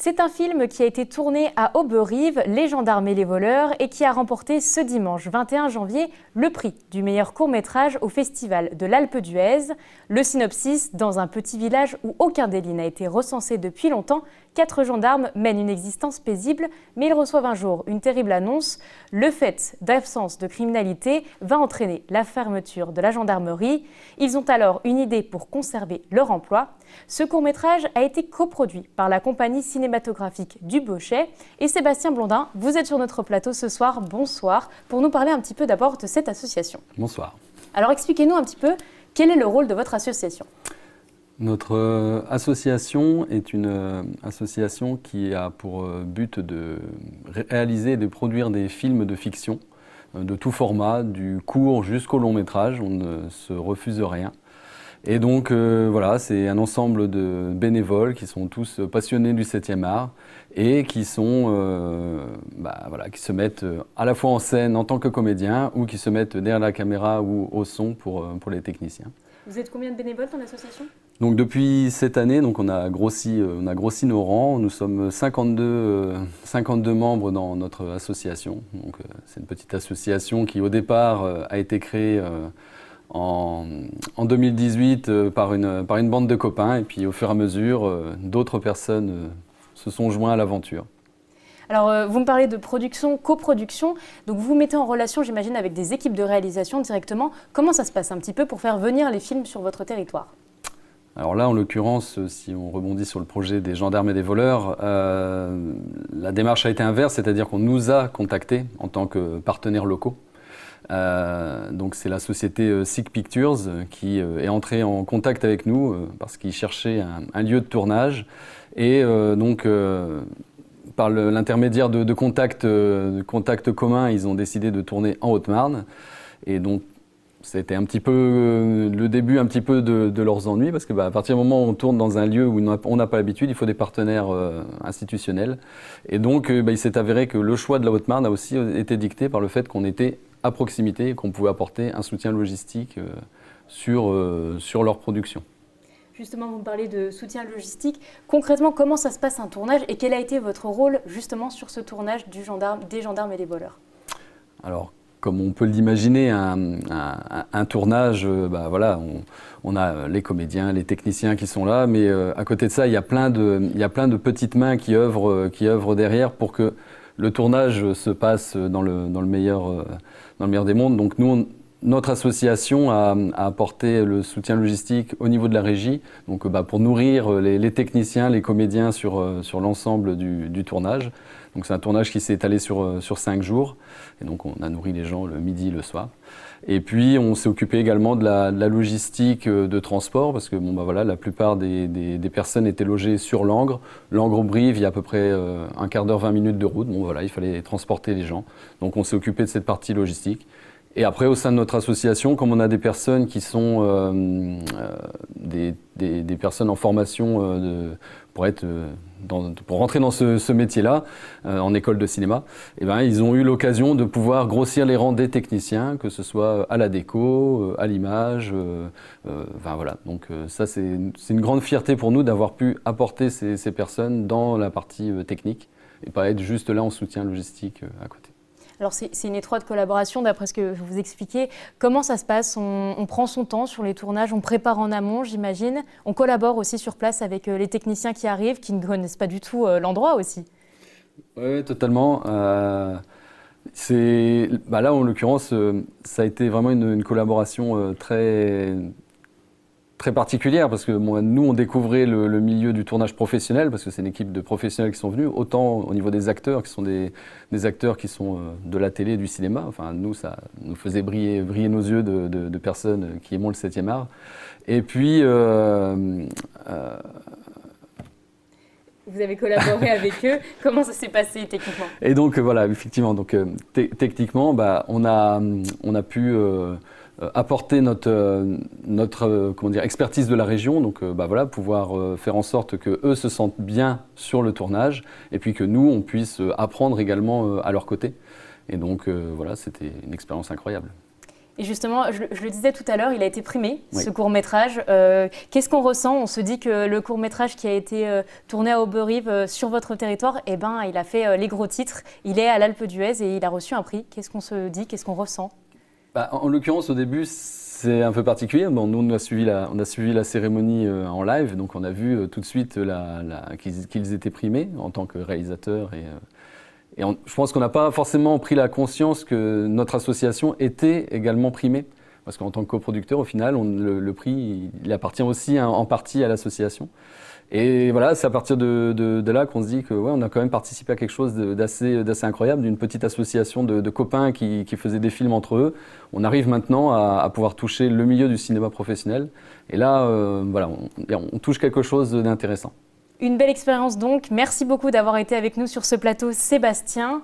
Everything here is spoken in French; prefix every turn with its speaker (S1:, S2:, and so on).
S1: C'est un film qui a été tourné à Auberive, Les gendarmes et les voleurs, et qui a remporté ce dimanche 21 janvier le prix du meilleur court-métrage au Festival de l'Alpe d'Huez. Le synopsis: dans un petit village où aucun délit n'a été recensé depuis longtemps, 4 gendarmes mènent une existence paisible, mais ils reçoivent un jour une terrible annonce. Le fait d'absence de criminalité va entraîner la fermeture de la gendarmerie. Ils ont alors une idée pour conserver leur emploi. Ce court-métrage a été coproduit par la compagnie cinématographique du Bochet. Et Sébastien Blondin, vous êtes sur notre plateau ce soir. Bonsoir, pour nous parler un petit peu d'abord de cette association.
S2: Bonsoir.
S1: Alors expliquez-nous un petit peu quel est le rôle de votre association.
S2: Notre association est une association qui a pour but de réaliser et de produire des films de fiction de tout format, du court jusqu'au long métrage. On ne se refuse rien. Et donc voilà, c'est un ensemble de bénévoles qui sont tous passionnés du 7e art et qui sont, qui se mettent à la fois en scène en tant que comédiens ou qui se mettent derrière la caméra ou au son pour les techniciens.
S1: Vous êtes combien de bénévoles dans l'association ?
S2: Donc depuis cette année, on a grossi nos rangs. Nous sommes 52 membres dans notre association. Donc c'est une petite association qui au départ a été créée en 2018 par une bande de copains, et puis au fur et à mesure, d'autres personnes se sont joints à l'aventure.
S1: Alors, vous me parlez de production, coproduction, donc vous vous mettez en relation, j'imagine, avec des équipes de réalisation directement. Comment ça se passe un petit peu pour faire venir les films sur votre territoire ?
S2: Alors là, en l'occurrence, si on rebondit sur le projet des gendarmes et des voleurs, la démarche a été inverse, c'est-à-dire qu'on nous a contactés en tant que partenaires locaux. Donc c'est la société Sick Pictures qui est entrée en contact avec nous parce qu'ils cherchaient un lieu de tournage, et par l'intermédiaire de contacts communs, ils ont décidé de tourner en Haute-Marne. Et donc c'était un petit peu le début de leurs ennuis, parce que à partir du moment où on tourne dans un lieu où on n'a pas l'habitude, il faut des partenaires institutionnels. Et donc il s'est avéré que le choix de la Haute-Marne a aussi été dicté par le fait qu'on était à proximité et qu'on pouvait apporter un soutien logistique sur leur production.
S1: Justement, vous me parlez de soutien logistique. Concrètement, comment ça se passe un tournage et quel a été votre rôle justement sur ce tournage des gendarmes et des voleurs ?
S2: Alors, comme on peut l'imaginer, un tournage, on a les comédiens, les techniciens qui sont là, mais à côté de ça, il y a plein de petites mains qui œuvrent derrière pour que le tournage se passe dans le meilleur des mondes. Donc nous, notre association a apporté le soutien logistique au niveau de la régie, donc pour nourrir les techniciens, les comédiens sur l'ensemble du tournage. Donc c'est un tournage qui s'est étalé sur 5 jours, et donc on a nourri les gens le midi, le soir. Et puis on s'est occupé également de la logistique de transport, parce que la plupart des personnes étaient logées sur Langres. Langres-Brive, il y a à peu près un quart d'heure, 20 minutes de route. Il fallait transporter les gens. Donc on s'est occupé de cette partie logistique. Et après, au sein de notre association, comme on a des personnes qui sont des personnes en formation pour rentrer dans ce métier-là, en école de cinéma, ils ont eu l'occasion de pouvoir grossir les rangs des techniciens, que ce soit à la déco, à l'image. Donc ça, c'est une grande fierté pour nous d'avoir pu apporter ces personnes dans la partie technique et pas être juste là en soutien logistique à côté.
S1: Alors c'est une étroite collaboration, d'après ce que vous expliquez. Comment ça se passe ? On prend son temps sur les tournages, on prépare en amont, j'imagine. On collabore aussi sur place avec les techniciens qui arrivent, qui ne connaissent pas du tout l'endroit aussi.
S2: Oui, totalement. Là, en l'occurrence, ça a été vraiment une collaboration très particulière, parce que nous, on découvrait le milieu du tournage professionnel, parce que c'est une équipe de professionnels qui sont venus, autant au niveau des acteurs, qui sont des acteurs qui sont de la télé et du cinéma. Enfin, nous, ça nous faisait briller nos yeux de personnes qui aimons le 7e art. Et puis...
S1: Vous avez collaboré avec eux. Comment ça s'est passé techniquement ?
S2: Et donc, effectivement, techniquement, on a pu... apporter notre expertise de la région, donc pouvoir faire en sorte que eux se sentent bien sur le tournage, et puis que nous on puisse apprendre également à leur côté. Et donc c'était une expérience incroyable.
S1: Et justement, je le disais tout à l'heure, il a été primé,
S2: Oui.
S1: ce court-métrage. Qu'est-ce qu'on ressent? On se dit que le court-métrage qui a été tourné à Auberive sur votre territoire, eh ben, il a fait les gros titres. Il est à l'Alpe d'Huez et il a reçu un prix. Qu'est-ce qu'on se dit? Qu'est-ce qu'on ressent?
S2: En l'occurrence, au début, c'est un peu particulier. Bon, nous, on a suivi la cérémonie en live, donc on a vu tout de suite qu'ils étaient primés en tant que réalisateurs. Je pense qu'on n'a pas forcément pris la conscience que notre association était également primée. Parce qu'en tant que coproducteur, au final, le prix, il appartient aussi en partie à l'association. Et voilà, c'est à partir de là qu'on se dit que ouais, on a quand même participé à quelque chose d'assez incroyable, d'une petite association de copains qui faisaient des films entre eux. On arrive maintenant à pouvoir toucher le milieu du cinéma professionnel. Et là, voilà, on touche quelque chose d'intéressant.
S1: Une belle expérience donc. Merci beaucoup d'avoir été avec nous sur ce plateau, Sébastien.